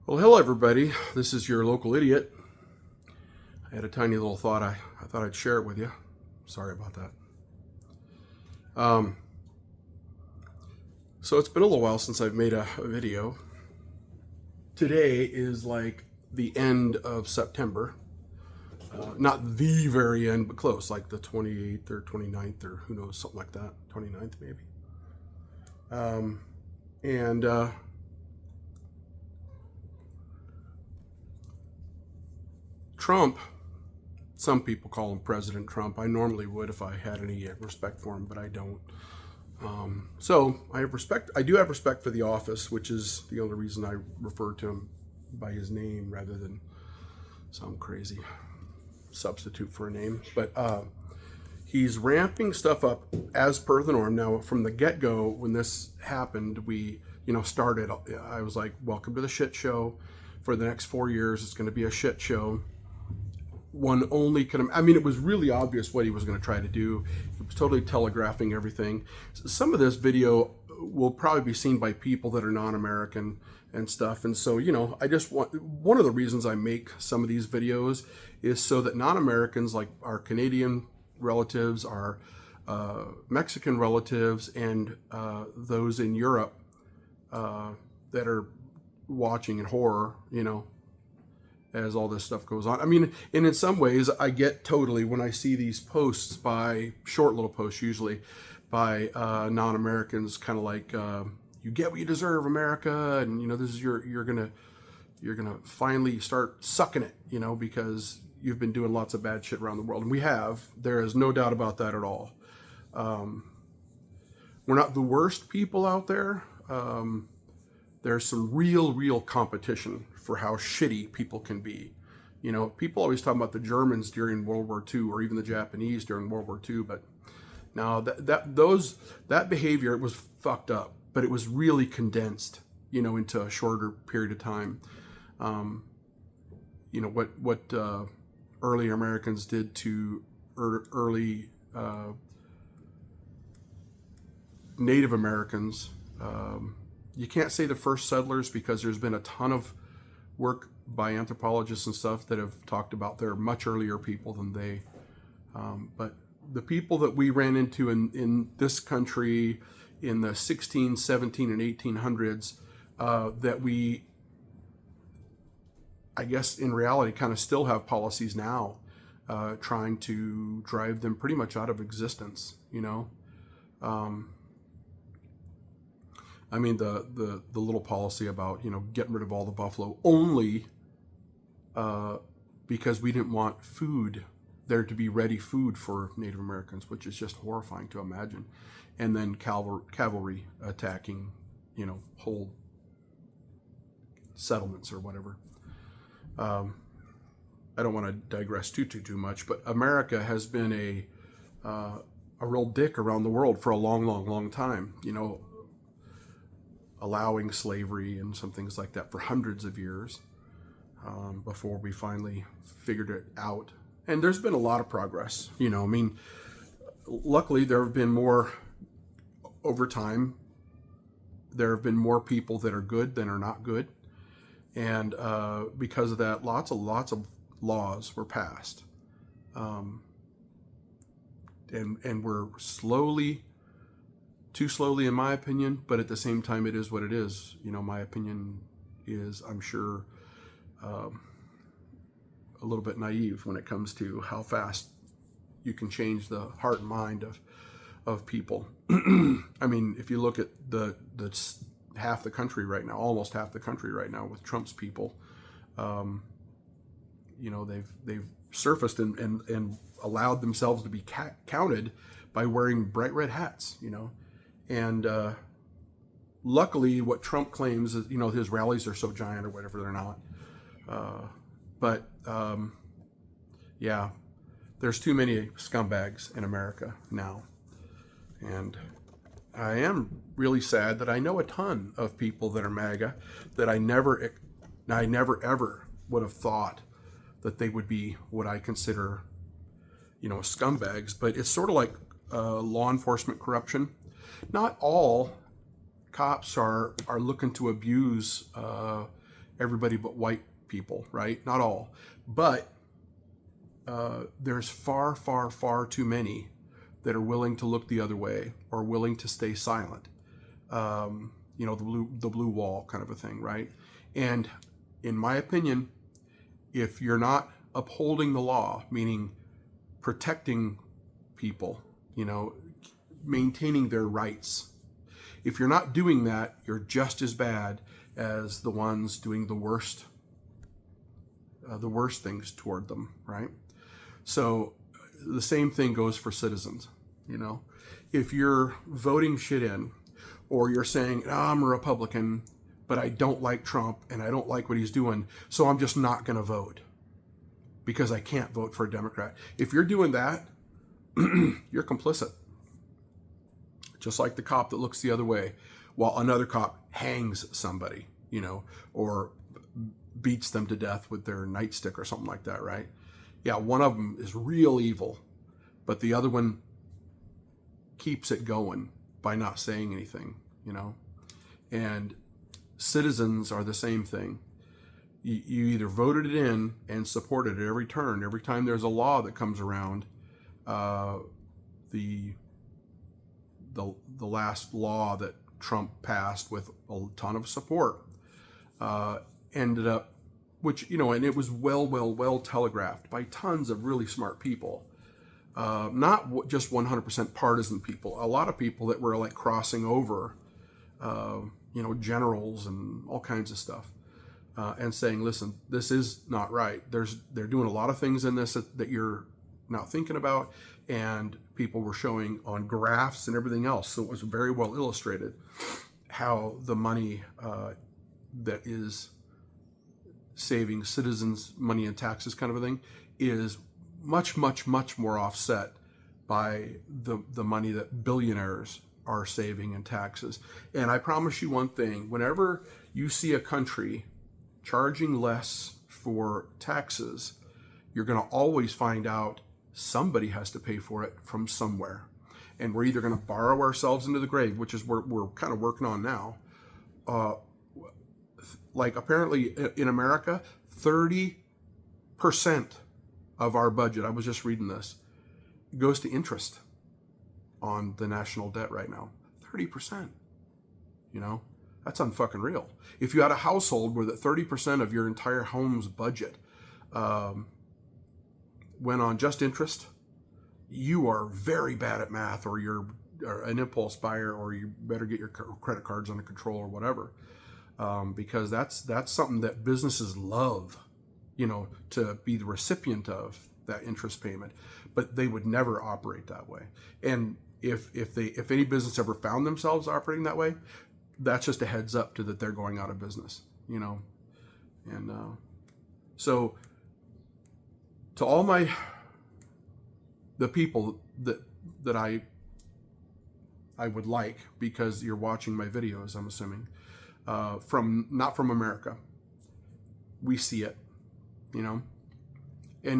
Well, hello everybody. This is your local idiot. I had a tiny little thought. I thought I'd share it with you. Sorry about that. Um, so it's been a little while since I've made a video. Today is like the end of September. Not the very end, but close, like the 28th or 29th or who knows, something like that. 29th maybe. And Trump, some people call him President Trump. I normally would if I had any respect for him, but I don't. So I have respect. I do have respect for the office, which is the only reason I refer to him by his name rather than some crazy substitute for a name. But he's ramping stuff up as per the norm. Now, from the get-go, when this happened, we started. I was like, "Welcome to the shit show." For the next 4 years, it's going to be a shit show. One only could. I mean, it was really obvious what he was going to try to do. He was totally telegraphing everything. Some of this video will probably be seen by people that are non-American and stuff. And so, I just want, one of the reasons I make some of these videos is so that non-Americans, like our Canadian relatives, our Mexican relatives, and those in Europe that are watching in horror, as all this stuff goes on. I mean, and in some ways, I get totally when I see these posts by short little posts, usually by non-Americans, kind of like you get what you deserve, America, and this is you're gonna finally start sucking it, because you've been doing lots of bad shit around the world, and we have. There is no doubt about that at all. We're not the worst people out there. There's some real competition for how shitty people can be. People always talk about the Germans during World War II or even the Japanese during World War II, but now that behavior, it was fucked up, but it was really condensed, into a shorter period of time. What early Americans did to early Native Americans. You can't say the first settlers because there's been a ton of work by anthropologists and stuff that have talked about they're much earlier people than they. But the people that we ran into in this country in the 16, 17, and 1800s that we, I guess in reality, kind of still have policies now trying to drive them pretty much out of existence, I mean, the little policy about, getting rid of all the buffalo only because we didn't want there to be ready food for Native Americans, which is just horrifying to imagine. And then cavalry attacking, whole settlements or whatever. I don't want to digress too much, but America has been a real dick around the world for a long time, allowing slavery and some things like that for hundreds of years before we finally figured it out. And there's been a lot of progress, I mean, luckily there have been more over time. There have been more people that are good than are not good. And because of that, lots of laws were passed. And we're too slowly in my opinion, but at the same time it is what it is. My opinion is, I'm sure, a little bit naive when it comes to how fast you can change the heart and mind of people. I mean, if you look at the half the country right now, almost half the country right now with Trump's people, they've surfaced and allowed themselves to be counted by wearing bright red hats, And luckily, what Trump claims is, his rallies are so giant or whatever, they're not. Yeah, there's too many scumbags in America now. And I am really sad that I know a ton of people that are MAGA that I never ever would have thought that they would be what I consider, scumbags. But it's sort of like law enforcement corruption. Not all cops are looking to abuse everybody but white people, right? Not all, but there's far, far, far too many that are willing to look the other way or willing to stay silent. The blue wall kind of a thing, right? And in my opinion, if you're not upholding the law, meaning protecting people, maintaining their rights, if you're not doing that, you're just as bad as the ones doing the worst things toward them, right? So the same thing goes for citizens. If you're voting shit in, or you're saying, I'm a Republican, but I don't like Trump and I don't like what he's doing, so I'm just not going to vote because I can't vote for a Democrat. If you're doing that, you're complicit. Just like the cop that looks the other way while another cop hangs somebody, or beats them to death with their nightstick or something like that, right? Yeah, one of them is real evil, but the other one keeps it going by not saying anything, and citizens are the same thing. You either voted it in and supported it every turn. Every time there's a law that comes around, the last law that Trump passed with a ton of support ended up, and it was well telegraphed by tons of really smart people. Not just 100% partisan people. A lot of people that were like crossing over, generals and all kinds of stuff, and saying, listen, this is not right. They're doing a lot of things in this that you're not thinking about. And people were showing on graphs and everything else. So it was very well illustrated how the money that is saving citizens money and taxes kind of a thing is much, much, much more offset by the money that billionaires are saving in taxes. And I promise you one thing, whenever you see a country charging less for taxes, you're going to always find out somebody has to pay for it from somewhere. And we're either going to borrow ourselves into the grave, which is what we're kind of working on now. Like apparently in America, 30% of our budget, I was just reading this, goes to interest on the national debt right now. 30%. That's unfucking real. If you had a household where that 30% of your entire home's budget went on just interest, you are very bad at math, or you're an impulse buyer, or you better get your credit cards under control or whatever, because that's something that businesses love, to be the recipient of that interest payment, but they would never operate that way. And if any business ever found themselves operating that way, that's just a heads up to that they're going out of business, and so to all the people that I would like, because you're watching my videos, I'm assuming, not from America, we see it, and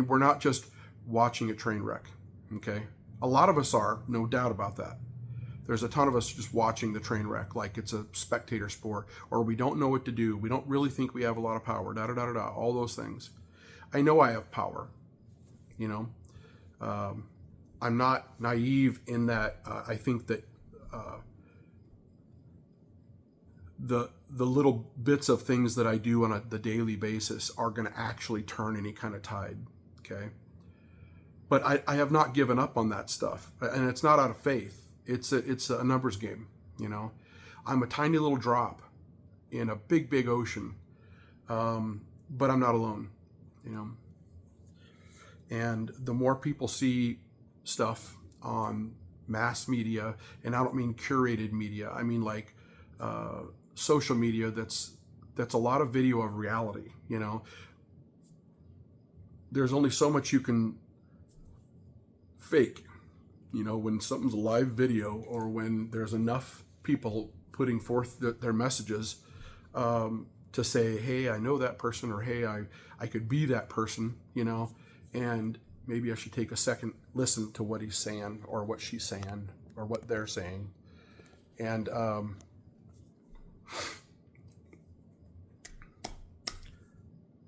we're not just watching a train wreck, okay? A lot of us are, no doubt about that. There's a ton of us just watching the train wreck like it's a spectator sport, or we don't know what to do. We don't really think we have a lot of power, all those things. I know I have power, I'm not naive in that I think that the little bits of things that I do on the daily basis are going to actually turn any kind of tide, okay? But I have not given up on that stuff, and it's not out of faith. It's a numbers game, I'm a tiny little drop in a big, big ocean, but I'm not alone, And the more people see stuff on mass media, and I don't mean curated media, I mean like social media that's a lot of video of reality, There's only so much you can fake, when something's a live video, or when there's enough people putting forth their messages to say, hey, I know that person, or hey, I could be that person, and maybe I should take a second, listen to what he's saying, or what she's saying, or what they're saying. And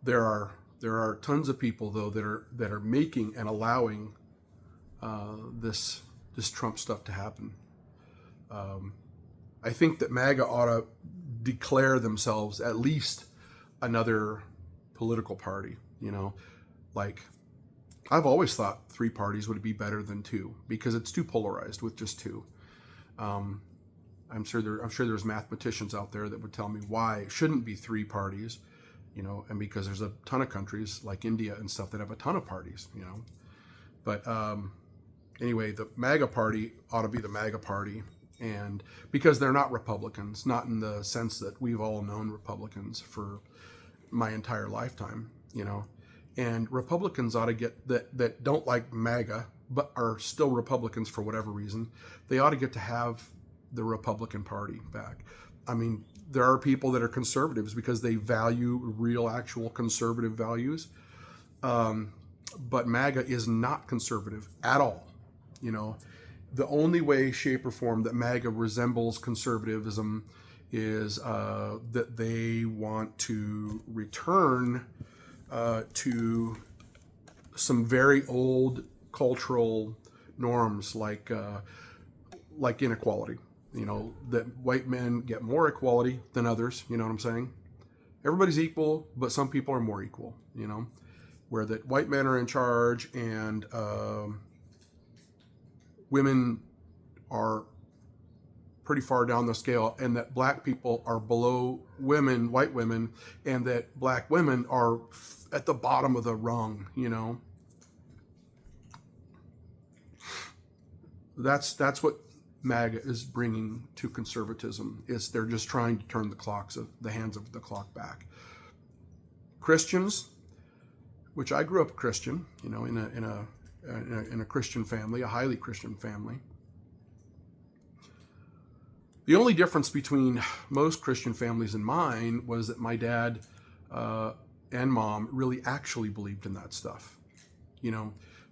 there are tons of people though that are making and allowing this Trump stuff to happen. I think that MAGA ought to declare themselves at least another political party. Like, I've always thought 3 parties would be better than 2 because it's too polarized with just 2. I'm sure there's mathematicians out there that would tell me why it shouldn't be 3 parties, and because there's a ton of countries like India and stuff that have a ton of parties, But anyway, the MAGA party ought to be the MAGA party, and because they're not Republicans, not in the sense that we've all known Republicans for my entire lifetime, and Republicans ought to get that don't like MAGA but are still Republicans for whatever reason. They ought to get to have the Republican Party back. I mean, there are people that are conservatives because they value real, actual conservative values. But MAGA is not conservative at all. The only way, shape, or form that MAGA resembles conservatism is that they want to return to some very old cultural norms like inequality. That white men get more equality than others. You know what I'm saying? Everybody's equal, but some people are more equal. Where that white men are in charge and women are pretty far down the scale, and that black people are below white women, and that black women are at the bottom of the rung. That's what MAGA is bringing to conservatism. They're just trying to turn the hands of the clock back. Christians, which I grew up Christian, in a Christian family, a highly Christian family. The only difference between most Christian families and mine was that my dad and mom really actually believed in that stuff.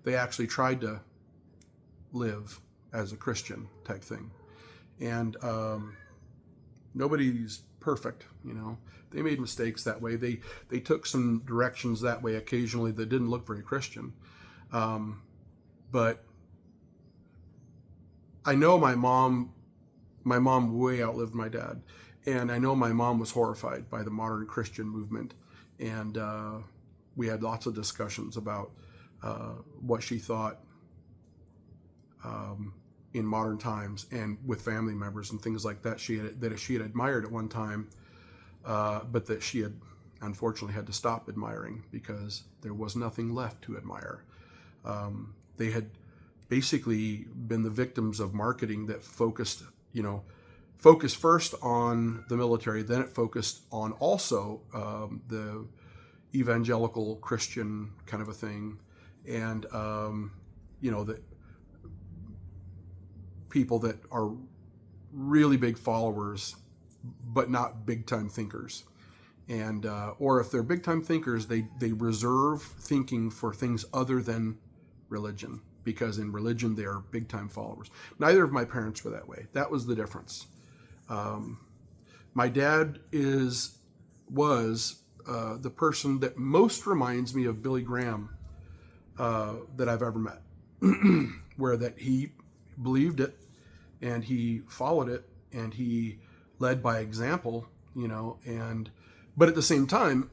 They actually tried to live as a Christian type thing. And nobody's perfect, They made mistakes that way. They took some directions that way occasionally that didn't look very Christian. But I know my mom way outlived my dad. And I know my mom was horrified by the modern Christian movement. And we had lots of discussions about what she thought in modern times, and with family members and things like that she had admired at one time, but that she had unfortunately had to stop admiring because there was nothing left to admire. They had basically been the victims of marketing that focused first on the military, then it focused on also the evangelical Christian kind of a thing, and the people that are really big followers but not big time thinkers, and or if they're big time thinkers, they reserve thinking for things other than religion, because in religion they are big time followers. Neither of my parents were that way. That was the difference. My dad was the person that most reminds me of Billy Graham that I've ever met, where that he believed it and he followed it and he led by example, but at the same time,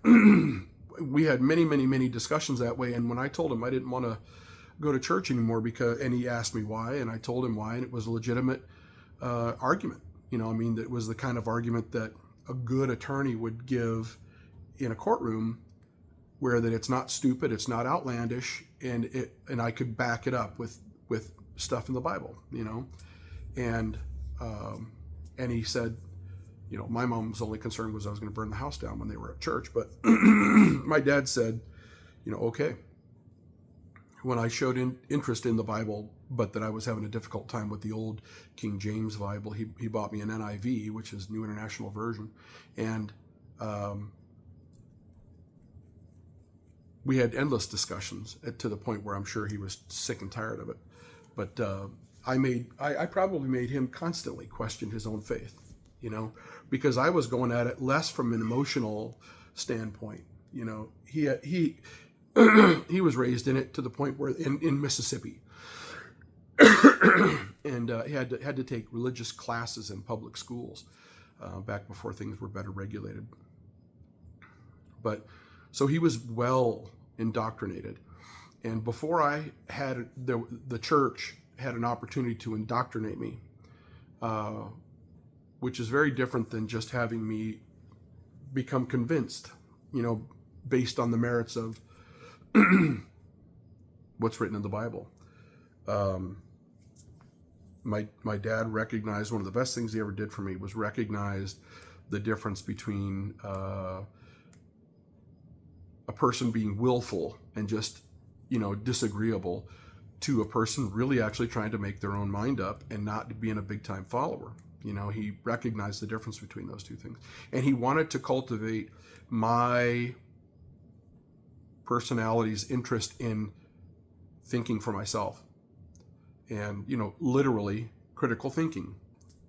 we had many discussions that way. And when I told him I didn't want to go to church anymore and he asked me why, and I told him why, and it was a legitimate argument. That was the kind of argument that a good attorney would give in a courtroom, where that it's not stupid, it's not outlandish, and I could back it up with stuff in the Bible, and he said, my mom's only concern was I was going to burn the house down when they were at church, but my dad said, okay. When I showed interest in the Bible, but that I was having a difficult time with the old King James Bible, he bought me an NIV, which is New International Version, and we had endless discussions to the point where I'm sure he was sick and tired of it. But I probably made him constantly question his own faith, because I was going at it less from an emotional standpoint, he he was raised in it to the point where in Mississippi, and he had to take religious classes in public schools back before things were better regulated. But so he was well indoctrinated, and before I had the church had an opportunity to indoctrinate me, which is very different than just having me become convinced, based on the merits of what's written in the Bible. My dad recognized one of the best things he ever did for me was recognized the difference between a person being willful and just, disagreeable to a person really actually trying to make their own mind up and not being a big time follower. He recognized the difference between those two things. And he wanted to cultivate my personality's interest in thinking for myself. And, literally critical thinking,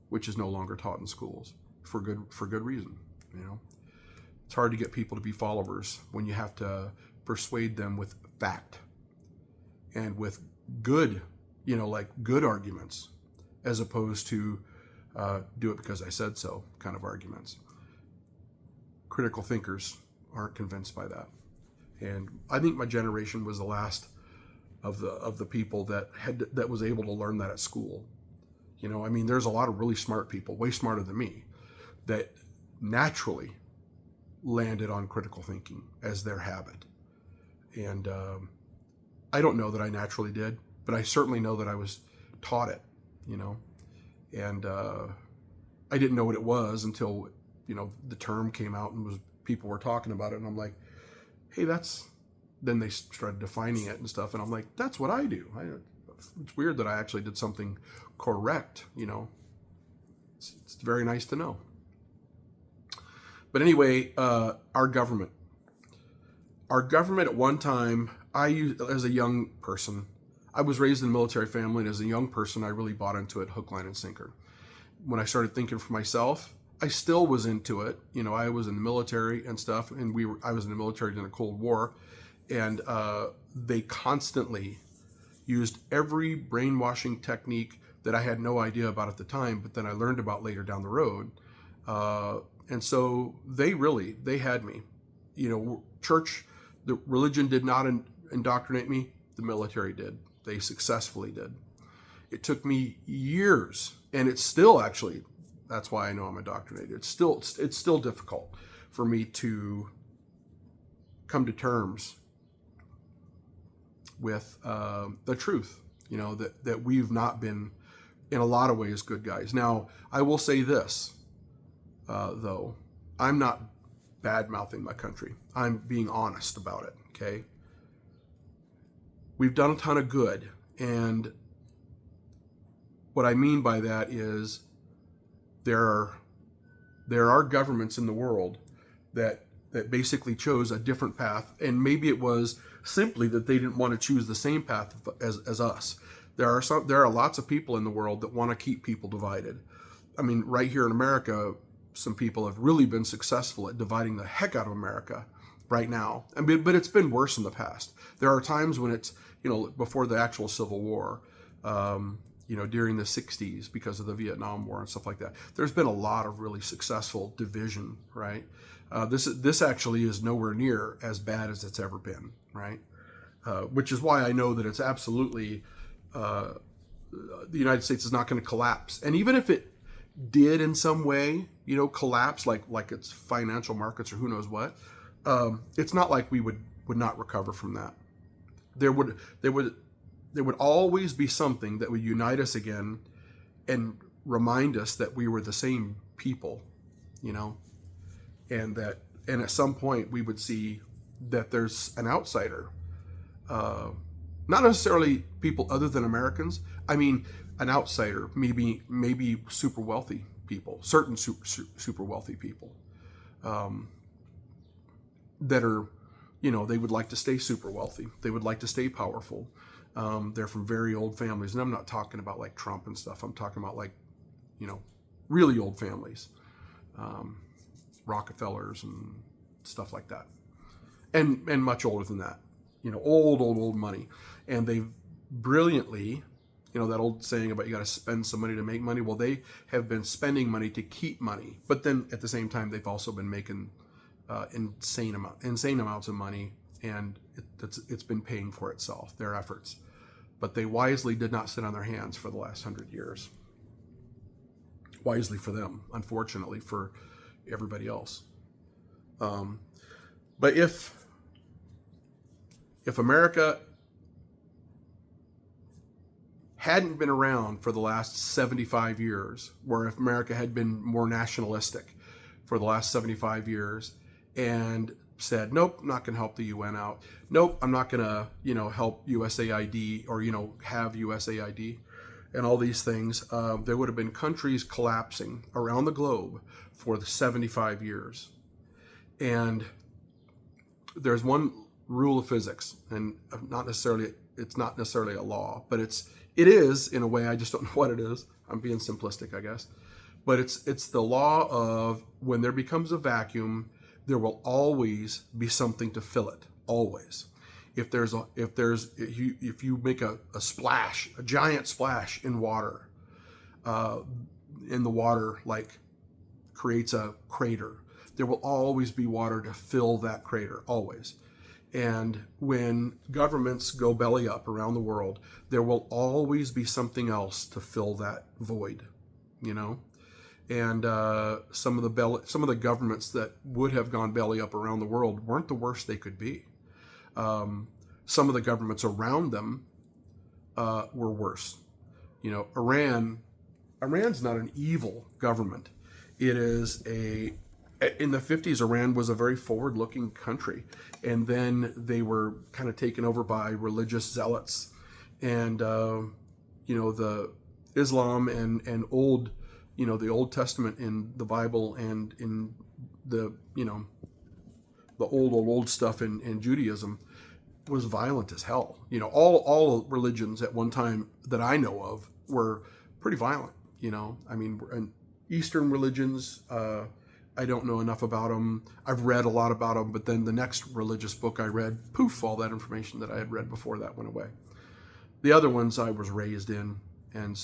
which is no longer taught in schools for good reason. It's hard to get people to be followers when you have to persuade them with fact and with good, good arguments, as opposed to do it because I said so kind of arguments. Critical thinkers aren't convinced by that. And I think my generation was the last of the people that was able to learn that at school. There's a lot of really smart people, way smarter than me, that naturally landed on critical thinking as their habit. And I don't know that I naturally did, but I certainly know that I was taught it, and I didn't know what it was until, the term came out and people were talking about it. And I'm like, hey, then they started defining it and stuff. And I'm like, that's what I do. It's weird that I actually did something correct, It's very nice to know. But anyway, our government at one time, as a young person, I was raised in a military family, and as a young person, I really bought into it hook, line, and sinker. When I started thinking for myself, I still was into it. I was in the military and stuff, and I was in the military during the Cold War, and they constantly used every brainwashing technique that I had no idea about at the time, but then I learned about later down the road. And so they had me. Church, the religion did not indoctrinate me. The military did. They successfully did. It took me years, and it's still actually, that's why I know I'm indoctrinated. It's still difficult for me to come to terms with the truth, that we've not been, in a lot of ways, good guys. Now, I will say this, though. I'm not bad-mouthing my country. I'm being honest about it, okay? We've done a ton of good, and what I mean by that is there are governments in the world that basically chose a different path, and maybe it was simply that they didn't want to choose the same path as us. There are lots of people in the world that want to keep people divided. Right here in America, some people have really been successful at dividing the heck out of America right now. But it's been worse in the past. There are times when it's, before the actual Civil War, during the 60s, because of the Vietnam War and stuff like that, there's been a lot of really successful division, right? This actually is nowhere near as bad as it's ever been, right? Which is why I know that it's absolutely, the United States is not going to collapse. And even if it did in some way, collapse, like its financial markets or who knows what, it's not like we would not recover from that. There would always be something that would unite us again and remind us that we were the same people, and at some point we would see that there's an outsider, not necessarily people other than Americans. An outsider, maybe super wealthy people, certain super wealthy people, that are, they would like to stay super wealthy. They would like to stay powerful. They're from very old families. And I'm not talking about like Trump and stuff. I'm talking about like, really old families, Rockefellers and stuff like that. and much older than that. Old money. And they've brilliantly, that old saying about you got to spend some money to make money. Well, they have been spending money to keep money, but then at the same time, they've also been making insane amounts of money, and it's been paying for itself, their efforts. But they wisely did not sit on their hands for the last 100 years. Wisely for them, unfortunately for everybody else. But if America hadn't been around for the last 75 years, or if America had been more nationalistic for the last 75 years and said, nope, I'm not going to help the UN out. Nope, I'm not going to, help USAID or, have USAID and all these things, there would have been countries collapsing around the globe for the 75 years. And there's one rule of physics, and it's not necessarily a law, but it is in a way. I just don't know what it is. I'm being simplistic, I guess. But it's the law of when there becomes a vacuum, there will always be something to fill it. Always. If you make a splash, a giant splash in water, in the water like creates a crater, there will always be water to fill that crater, always. And when governments go belly up around the world, there will always be something else to fill that void, And some of the governments that would have gone belly up around the world weren't the worst they could be. Some of the governments around them were worse. Iran's not an evil government. It is in the 50s, Iran was a very forward-looking country, and then they were kind of taken over by religious zealots, and the Islam and old, the Old Testament in the Bible and in the the old stuff in Judaism was violent as hell. All religions at one time that I know of were pretty violent. And Eastern religions. I don't know enough about them. I've read a lot about them, but then the next religious book I read, poof, all that information that I had read before that went away. The other ones I was raised in, and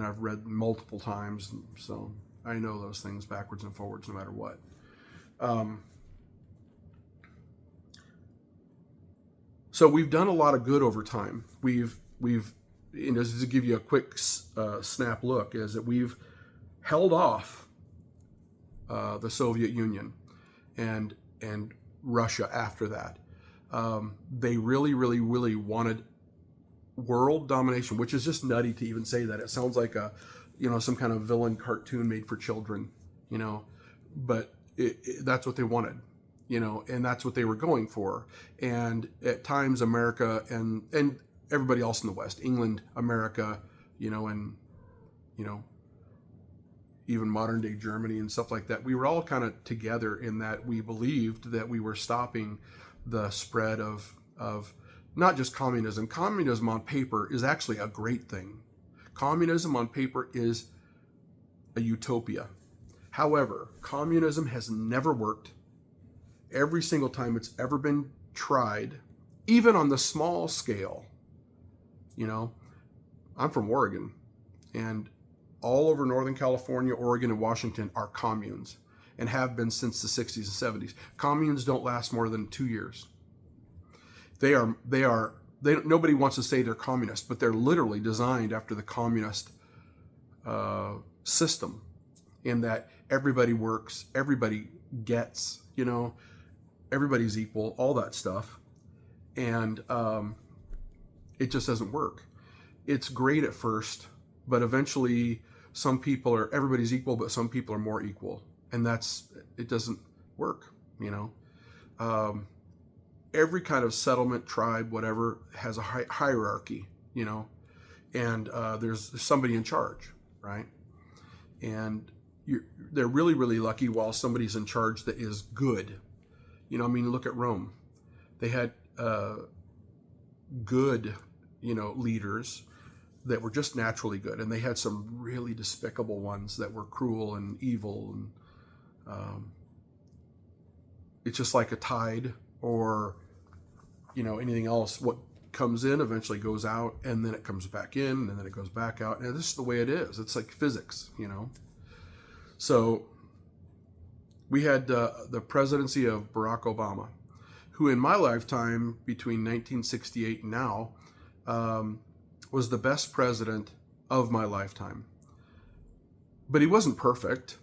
I've read multiple times, so I know those things backwards and forwards no matter what. So we've done a lot of good over time. We've just to give you a quick snap look, is that we've held off the Soviet Union and Russia after that. They really, really, really wanted world domination, which is just nutty to even say that. It sounds like some kind of villain cartoon made for children, but that's what they wanted, and that's what they were going for. And at times America and everybody else in the West, England, America, and even modern day Germany and stuff like that, we were all kind of together in that we believed that we were stopping the spread of not just communism. Communism on paper is actually a great thing. Communism on paper is a utopia. However, communism has never worked. Every single time it's ever been tried, even on the small scale, I'm from Oregon, and all over Northern California, Oregon, and Washington are communes and have been since the 60s and 70s. Communes don't last more than 2 years. Nobody wants to say they're communist, but they're literally designed after the communist system, in that everybody works, everybody gets, everybody's equal, all that stuff. And it just doesn't work. It's great at first, but eventually everybody's equal, but some people are more equal. And it doesn't work, Every kind of settlement, tribe, whatever, has a hierarchy, and there's somebody in charge, right? And they're really, really lucky while somebody's in charge that is good. Look at Rome. They had good, leaders that were just naturally good, and they had some really despicable ones that were cruel and evil, and it's just like a tide. or, anything else. What comes in eventually goes out, and then it comes back in, and then it goes back out. And this is the way it is. It's like physics, So we had the presidency of Barack Obama, who in my lifetime, between 1968 and now, was the best president of my lifetime. But he wasn't perfect.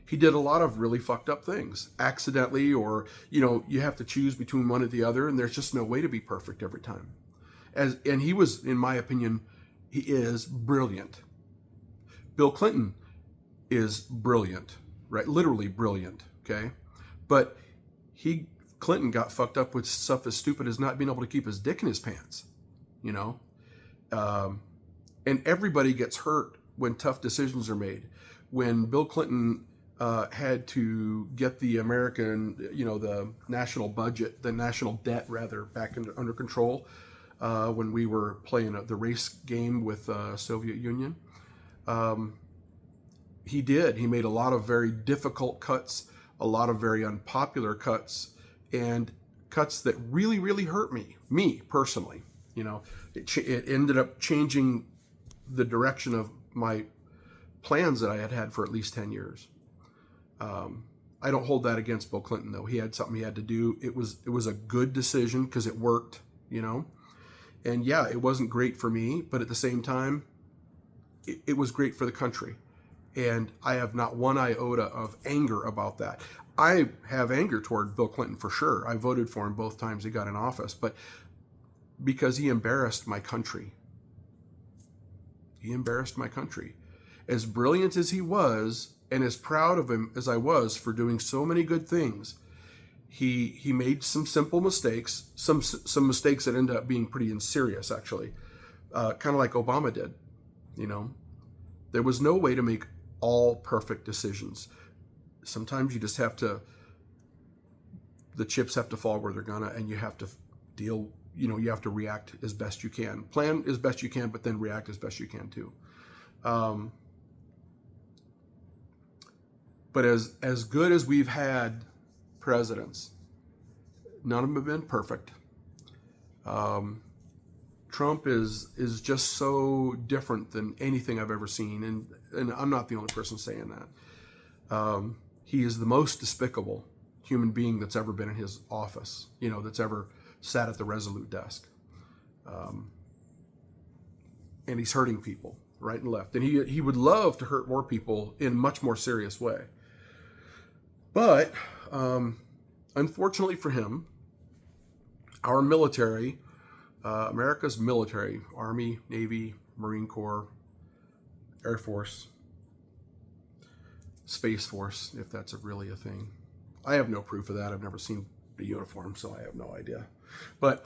He did a lot of really fucked up things, accidentally, or, you have to choose between one or the other, and there's just no way to be perfect every time. And he was, in my opinion, he is brilliant. Bill Clinton is brilliant, right? Literally brilliant, okay? But Clinton got fucked up with stuff as stupid as not being able to keep his dick in his pants, and everybody gets hurt when tough decisions are made. When Bill Clinton had to get the American, the national budget, the national debt rather, back under control, when we were playing the race game with Soviet Union, he made a lot of very difficult cuts, a lot of very unpopular cuts, and cuts that really, really hurt me personally. It ended up changing the direction of my plans that I had for at least 10 years. I don't hold that against Bill Clinton, though. He had something he had to do. It was a good decision because it worked, and yeah, it wasn't great for me, but at the same time, it was great for the country. And I have not one iota of anger about that. I have anger toward Bill Clinton for sure. I voted for him both times he got in office, but because he embarrassed my country. He embarrassed my country. As brilliant as he was, and as proud of him as I was for doing so many good things, he made some simple mistakes, some mistakes that ended up being pretty serious, actually, kind of like Obama did. There was no way to make all perfect decisions. Sometimes you just have to, the chips have to fall where they're gonna, and you have to deal, you have to react as best you can. Plan as best you can, but then react as best you can too. But as good as we've had presidents, none of them have been perfect. Trump is just so different than anything I've ever seen, and I'm not the only person saying that. He is the most despicable human being that's ever been in his office, that's ever sat at the Resolute desk. And he's hurting people right and left. And he would love to hurt more people in a much more serious way. But unfortunately for him, our military, America's military, Army, Navy, Marine Corps, Air Force, Space Force, if that's really a thing. I have no proof of that. I've never seen the uniform, so I have no idea. But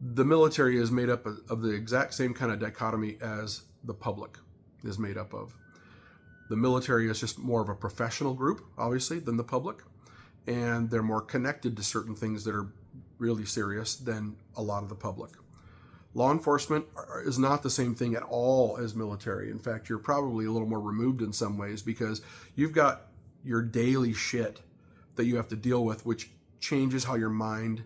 the military is made up of the exact same kind of dichotomy as the public is made up of. The military is just more of a professional group, obviously, than the public. And they're more connected to certain things that are really serious than a lot of the public. Law enforcement is not the same thing at all as military. In fact, you're probably a little more removed in some ways because you've got your daily shit that you have to deal with, which changes how your mind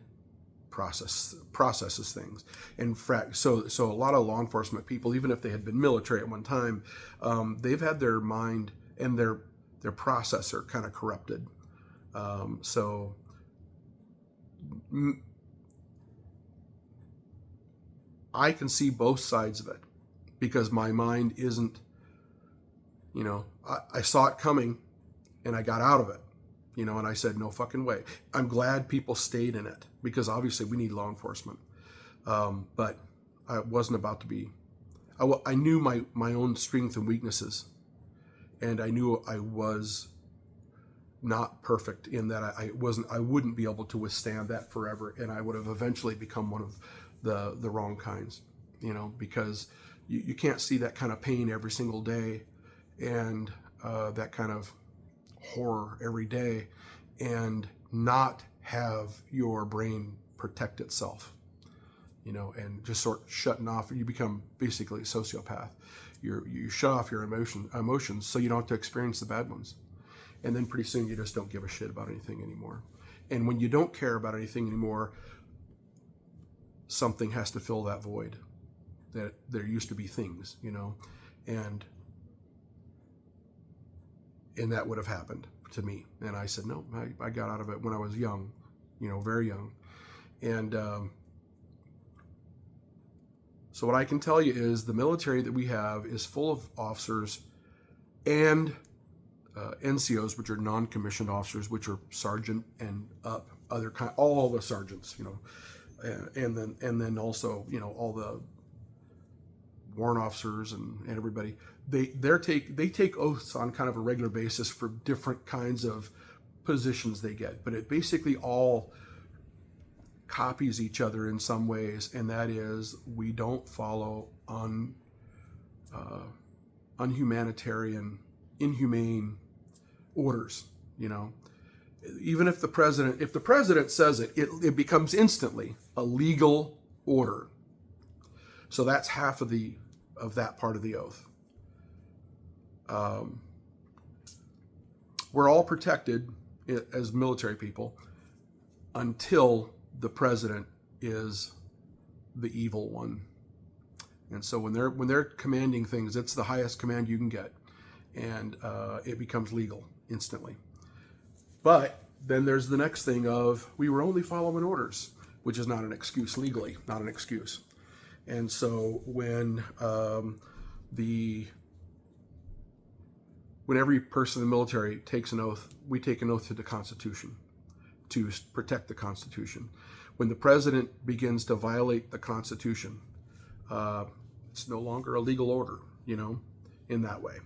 processes things. In fact, so a lot of law enforcement people, even if they had been military at one time, they've had their mind and their processor kind of corrupted. I can see both sides of it because my mind isn't, I saw it coming and I got out of it, and I said, no fucking way. I'm glad people stayed in it because obviously we need law enforcement. But I wasn't about to be, I knew my own strengths and weaknesses, and I knew I was not perfect in that I wouldn't be able to withstand that forever, and I would have eventually become one of the wrong kinds, because you can't see that kind of pain every single day and that kind of horror every day and not have your brain protect itself, and just sort of shutting off. You become basically a sociopath. You shut off your emotions so you don't have to experience the bad ones. And then pretty soon you just don't give a shit about anything anymore. And when you don't care about anything anymore, something has to fill that void. That there used to be things, and that would have happened to me. And I said, no, I got out of it when I was young, very young. And so what I can tell you is the military that we have is full of officers and NCOs, which are non-commissioned officers, which are sergeant and up, other kind, all the sergeants, and then also, all the warrant officers and everybody. They take oaths on kind of a regular basis for different kinds of positions they get, but it basically all copies each other in some ways, and that is we don't follow unhumanitarian, inhumane orders. Even if the president says it becomes instantly a legal order. So that's half of that part of the oath. We're all protected as military people until the president is the evil one. And so when they're commanding things, it's the highest command you can get, and it becomes legal instantly. But then there's the next thing of we were only following orders, which is not an excuse legally, not an excuse. And so when every person in the military takes an oath, we take an oath to the Constitution, to protect the Constitution. When the president begins to violate the Constitution, it's no longer a legal order, in that way,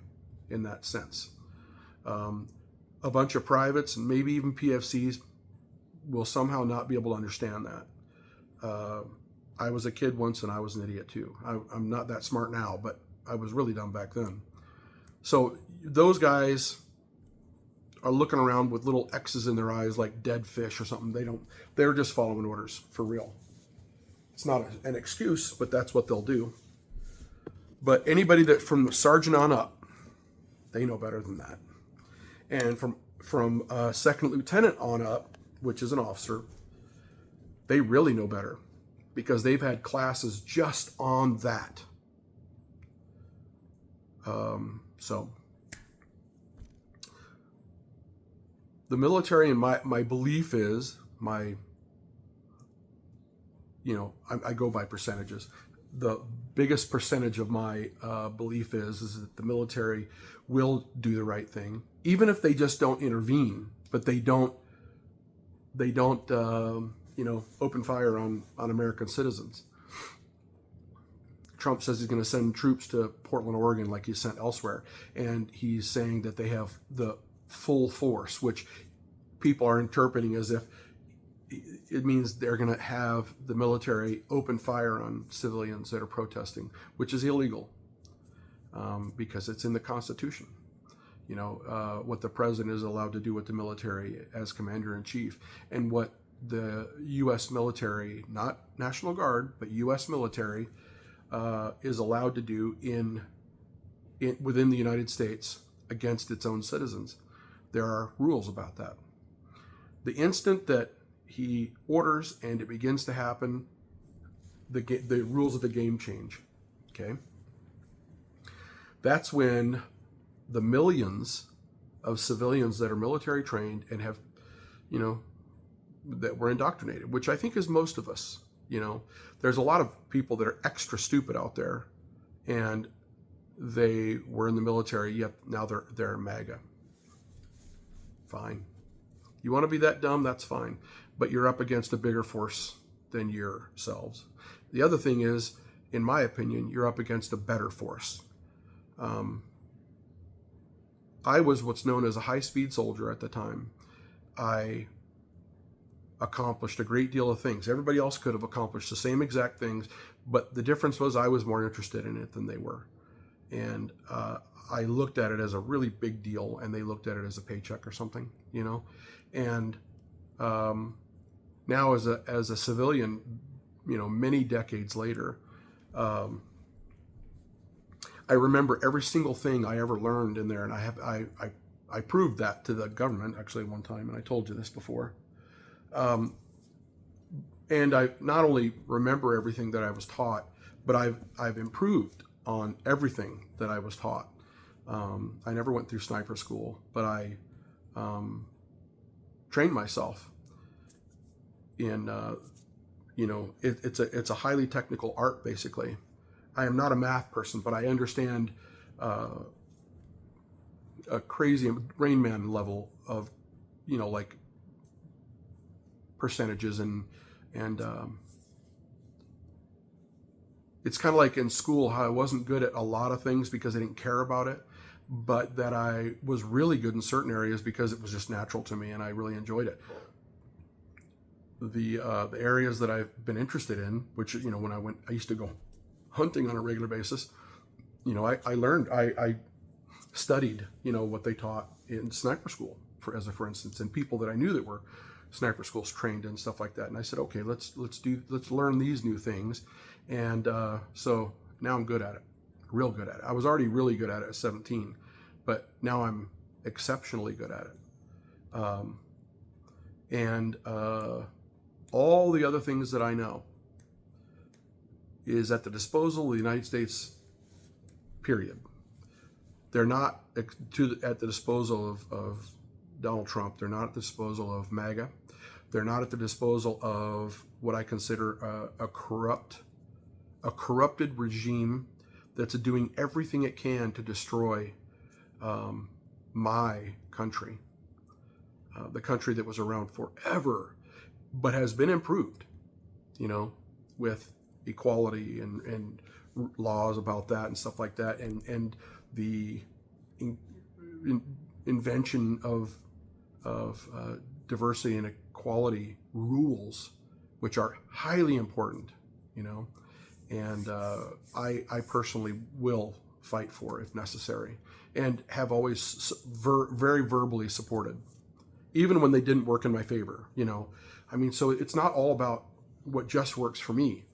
in that sense. A bunch of privates and maybe even PFCs will somehow not be able to understand that. I was a kid once and I was an idiot too. I'm not that smart now, but I was really dumb back then. So those guys are looking around with little X's in their eyes like dead fish or something. They're just following orders for real. It's not an excuse, but that's what they'll do. But anybody that from the sergeant on up, they know better than that. And from second lieutenant on up, which is an officer, they really know better because they've had classes just on that. So the military, and my belief is I go by percentages. The biggest percentage of my belief is that the military will do the right thing, even if they just don't intervene, but they don't open fire on American citizens. Trump says he's going to send troops to Portland, Oregon, like he's sent elsewhere, and he's saying that they have the full force, which people are interpreting as if it means they're going to have the military open fire on civilians that are protesting, which is illegal because it's in the Constitution. What the president is allowed to do with the military as commander-in-chief, and what the U.S. military, not National Guard, but U.S. military, is allowed to do within the United States against its own citizens. There are rules about that. The instant that he orders and it begins to happen, the rules of the game change. Okay, that's when the millions of civilians that are military trained and have, that were indoctrinated, which I think is most of us. There's a lot of people that are extra stupid out there, and they were in the military, yet now they're MAGA. Fine. You want to be that dumb, that's fine. But you're up against a bigger force than yourselves. The other thing is, in my opinion, you're up against a better force. I was what's known as a high-speed soldier at the time. I accomplished a great deal of things. Everybody else could have accomplished the same exact things, but the difference was I was more interested in it than they were. And I looked at it as a really big deal, and they looked at it as a paycheck or something, And now as a civilian, many decades later, I remember every single thing I ever learned in there, and I I proved that to the government actually one time, and I told you this before. And I not only remember everything that I was taught, but I've improved on everything that I was taught. I never went through sniper school, but I trained myself in it's a highly technical art. Basically, I am not a math person, but I understand a crazy Rain Man level of like percentages and it's kind of like in school how I wasn't good at a lot of things because I didn't care about it, but that I was really good in certain areas because it was just natural to me and I really enjoyed it. The areas that I've been interested in, which when I used to go hunting on a regular basis. I learned, I studied what they taught in sniper school for instance, and people that I knew that were sniper schools trained and stuff like that. And I said, okay, let's learn these new things. And so now I'm good at it, real good at it. I was already really good at it at 17, but now I'm exceptionally good at it. And all the other things that I know is at the disposal of the United States, period. They're not at the disposal of Donald Trump. They're not at the disposal of MAGA. They're not at the disposal of what I consider a corrupted regime that's doing everything it can to destroy my country, the country that was around forever, but has been improved, with equality and laws about that and stuff like that, and the invention of diversity and equality rules, which are highly important, and I personally will fight for if necessary, and have always very verbally supported, even when they didn't work in my favor. So it's not all about what just works for me.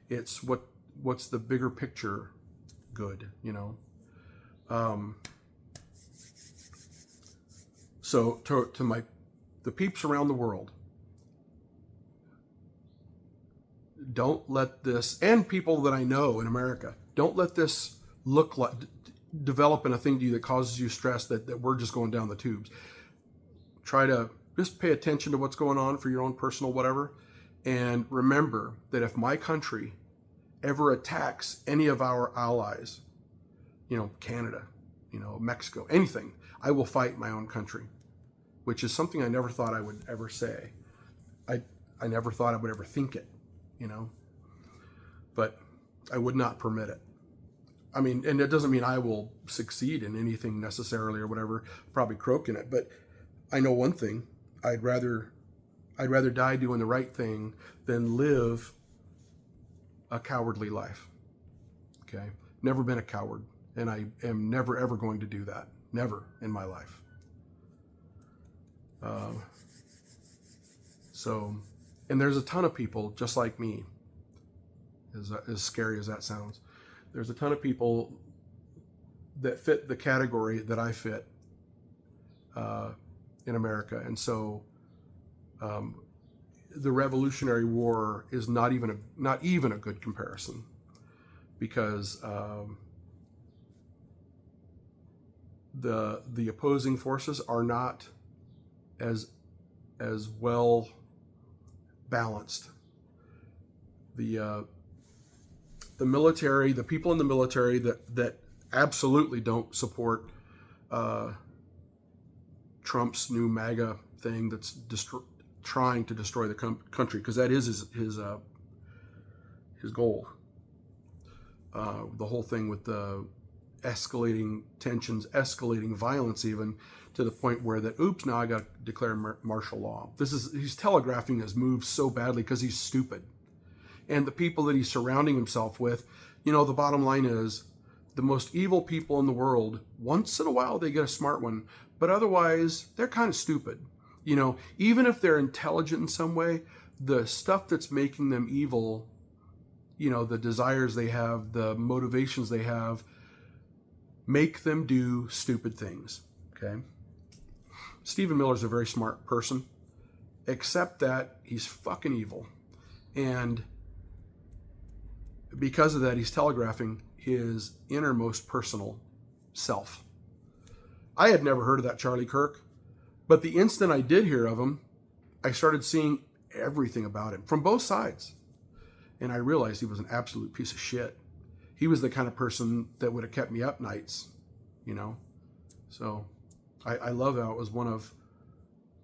It's what's the bigger picture good, So to the peeps around the world, don't let this, and people that I know in America, don't let this develop in a thing to you that causes you stress that we're just going down the tubes. Try to just pay attention to what's going on for your own personal whatever, and remember that if my country ever attacks any of our allies, Canada, Mexico, anything, I will fight my own country, which is something I never thought I would ever say. I never thought I would ever think it, but I would not permit it. And it doesn't mean I will succeed in anything necessarily or whatever, probably croak in it, but I know one thing: I'd rather die doing the right thing than live a cowardly life. Okay? Never been a coward, and I am never ever going to do that. Never in my life. And there's a ton of people just like me, as scary as that sounds. There's a ton of people that fit the category that I fit in America. And so the Revolutionary War is not even a good comparison, because the opposing forces are not as well balanced. The military, the people in the military that absolutely don't support Trump's new MAGA thing that's trying to destroy the country, because that is his goal. The whole thing with the escalating tensions, escalating violence, even to the point where now I got to declare martial law. He's telegraphing his moves so badly because he's stupid. And the people that he's surrounding himself with, the bottom line is, the most evil people in the world, once in a while they get a smart one, but otherwise they're kind of stupid. Even if they're intelligent in some way, the stuff that's making them evil, the desires they have, the motivations they have, make them do stupid things. Okay? Stephen Miller's a very smart person, except that he's fucking evil. And because of that, he's telegraphing his innermost personal self. I had never heard of that Charlie Kirk, but the instant I did hear of him, I started seeing everything about him from both sides. And I realized he was an absolute piece of shit. He was the kind of person that would have kept me up nights, you know? So I love how it was one of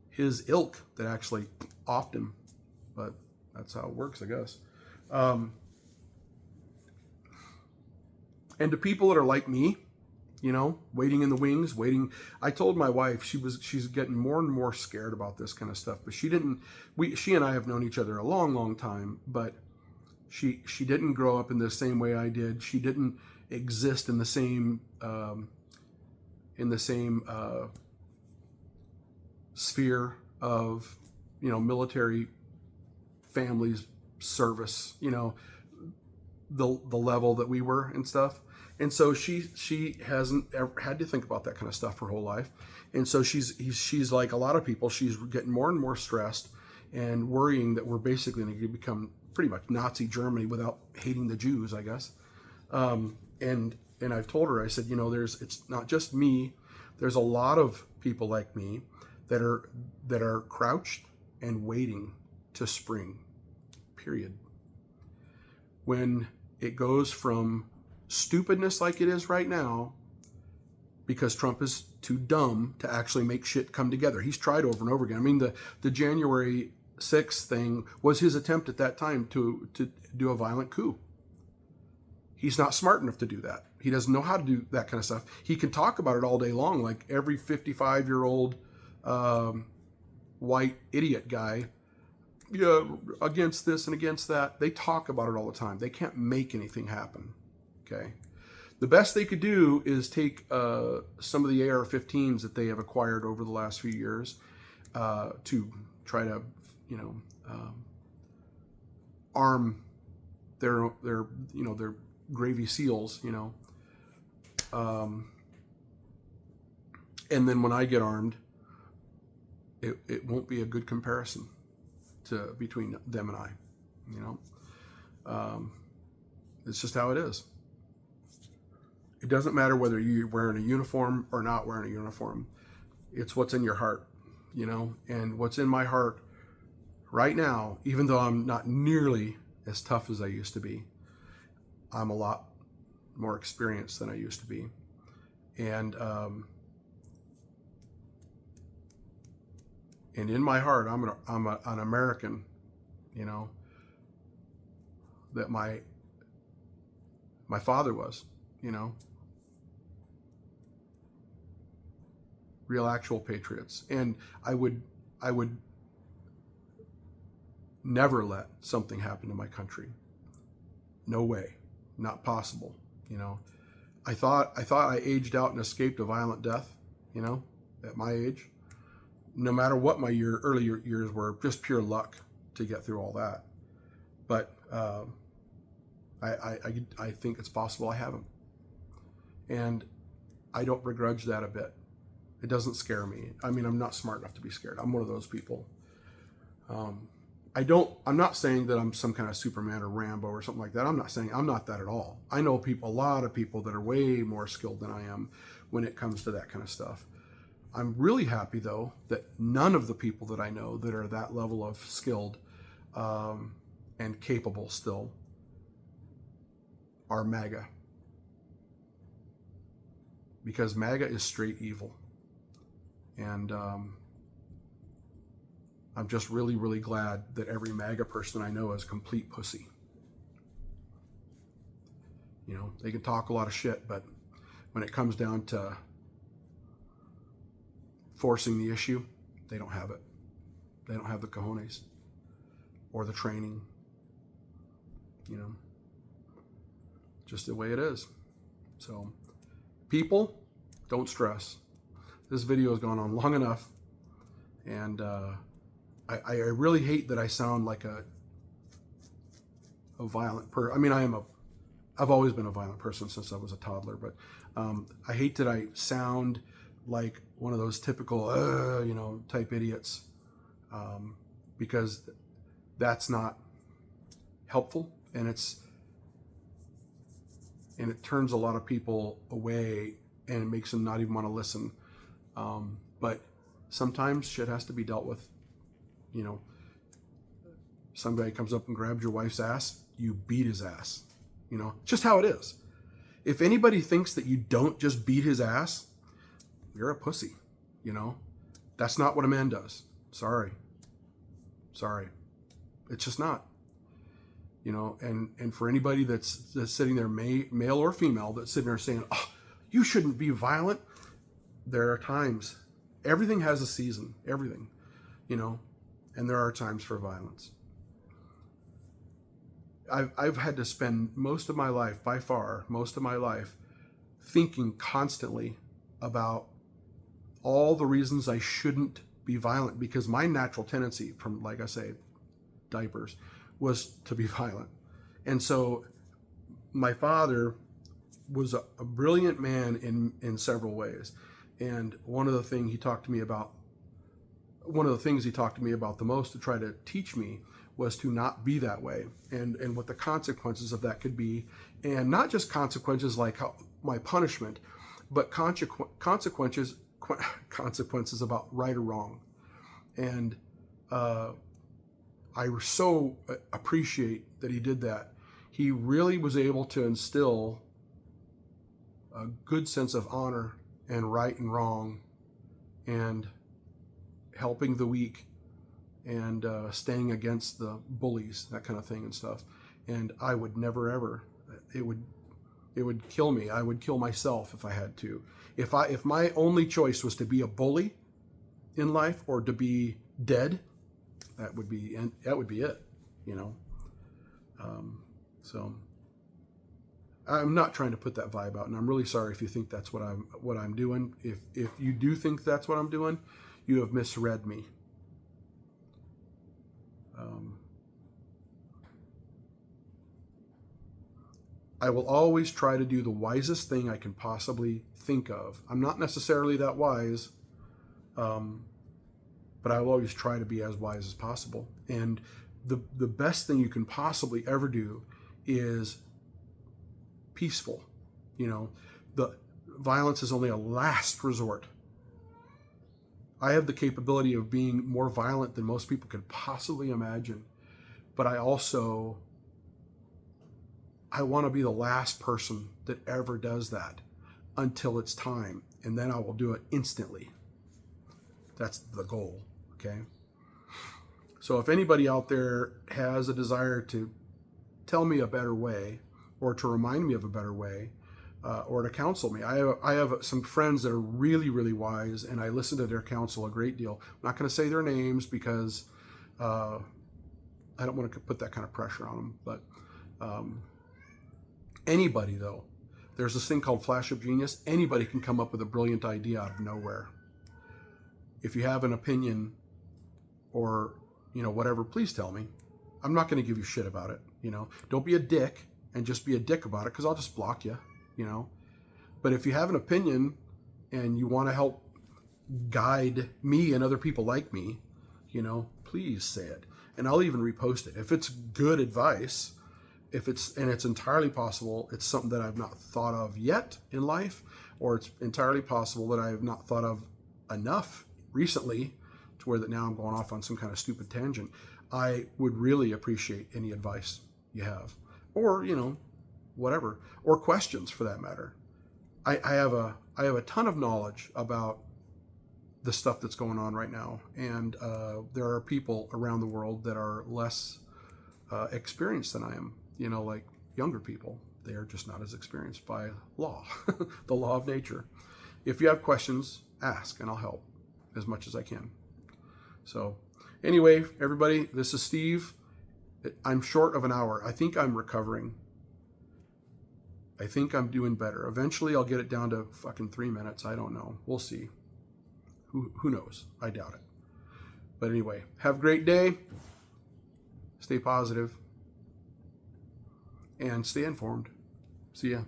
his ilk that actually offed him, but that's how it works, I guess. And to people that are like me, you know, waiting in the wings, waiting. I told my wife she's getting more and more scared about this kind of stuff, but she and I have known each other a long, long time, but she didn't grow up in the same way I did. She didn't exist in the same sphere of, you know, military families, service, you know, the level that we were and stuff. And so she hasn't ever had to think about that kind of stuff her whole life. And so she's like a lot of people, she's getting more and more stressed and worrying that we're basically going to become pretty much Nazi Germany without hating the Jews, I guess. And I've told her, I said, you know, it's not just me. There's a lot of people like me that are crouched and waiting to spring, period. When it goes from stupidness like it is right now, because Trump is too dumb to actually make shit come together. He's tried over and over again. I mean, the January 6th thing was his attempt at that time to do a violent coup. He's not smart enough to do that. He doesn't know how to do that kind of stuff. He can talk about it all day long, like every 55-year-old white idiot guy, yeah, against this and against that. They talk about it all the time. They can't make anything happen. Okay. The best they could do is take some of the AR-15s that they have acquired over the last few years to try to, you know, arm their Gravy SEALs, you know. And then when I get armed, it won't be a good comparison between them and I, you know. It's just how it is. It doesn't matter whether you're wearing a uniform or not wearing a uniform. It's what's in your heart, you know. And what's in my heart right now, even though I'm not nearly as tough as I used to be, I'm a lot more experienced than I used to be. And in my heart, I'm an American, you know, that my father was, you know. Real actual patriots. And I would never let something happen to my country. No way. Not possible, you know. I thought I aged out and escaped a violent death, you know, at my age. No matter what my earlier years were, just pure luck to get through all that. But I think it's possible I haven't. And I don't begrudge that a bit. It doesn't scare me. I mean, I'm not smart enough to be scared. I'm one of those people. I'm not saying that I'm some kind of Superman or Rambo or something like that. I'm not that at all. I know a lot of people that are way more skilled than I am when it comes to that kind of stuff. I'm really happy though that none of the people that I know that are that level of skilled and capable still are MAGA. Because MAGA is straight evil. And I'm just really, really glad that every MAGA person I know is complete pussy. You know, they can talk a lot of shit, but when it comes down to forcing the issue, they don't have it. They don't have the cojones or the training. You know, just the way it is. So, people, don't stress. This video has gone on long enough, and I really hate that I sound like a violent person. I mean, I've always been a violent person since I was a toddler, but I hate that I sound like one of those typical, type idiots, because that's not helpful, and it turns a lot of people away, and it makes them not even want to listen. But sometimes shit has to be dealt with. Somebody comes up and grabs your wife's ass, you beat his ass. It's just how it is. If anybody thinks that you don't just beat his ass, you're a pussy. That's not what a man does. Sorry. It's just not. And for anybody that's sitting there, male or female, that's sitting there saying, "Oh, you shouldn't be violent." There are times. Everything has a season. Everything. And there are times for violence. I've had to spend most of my life, by far, thinking constantly about all the reasons I shouldn't be violent, because my natural tendency from, like I say, diapers, was to be violent. And so my father was a brilliant man in several ways. And one of the things he talked to me about the most to try to teach me was to not be that way, and what the consequences of that could be. And not just consequences like my punishment, but consequences about right or wrong. And I so appreciate that he did that. He really was able to instill a good sense of honor and right and wrong, and helping the weak, and staying against the bullies, that kind of thing and stuff. And I would never ever. It would kill me. I would kill myself if I had to. If my only choice was to be a bully in life or to be dead, that would be it. So I'm not trying to put that vibe out, and I'm really sorry if you think that's what I'm doing. If you do think that's what I'm doing, you have misread me. I will always try to do the wisest thing I can possibly think of. I'm not necessarily that wise, but I will always try to be as wise as possible. And the best thing you can possibly ever do is peaceful. The violence is only a last resort. I have the capability of being more violent than most people could possibly imagine, but I want to be the last person that ever does that until it's time, and then I will do it instantly. That's the goal, okay? So if anybody out there has a desire to tell me a better way, or to remind me of a better way, or to counsel me. I have some friends that are really, really wise, and I listen to their counsel a great deal. I'm not going to say their names because I don't want to put that kind of pressure on them. But anybody, though, there's this thing called flash of genius. Anybody can come up with a brilliant idea out of nowhere. If you have an opinion or whatever, please tell me. I'm not going to give you shit about it. Don't be a dick and just be a dick about it, because I'll just block you. But if you have an opinion and you want to help guide me and other people like me, please say it. And I'll even repost it. If it's good advice, it's entirely possible it's something that I've not thought of yet in life, or it's entirely possible that I have not thought of enough recently to where that now I'm going off on some kind of stupid tangent. I would really appreciate any advice you have, or, whatever, or questions for that matter. I have a ton of knowledge about the stuff that's going on right now, and there are people around the world that are less experienced than I am. Like younger people, they are just not as experienced by law, the law of nature. If you have questions, ask, and I'll help as much as I can. So, anyway, everybody, this is Steve. I'm short of an hour. I think I'm recovering. I think I'm doing better. Eventually, I'll get it down to fucking 3 minutes. I don't know. We'll see. Who knows? I doubt it. But anyway, have a great day. Stay positive. And stay informed. See ya.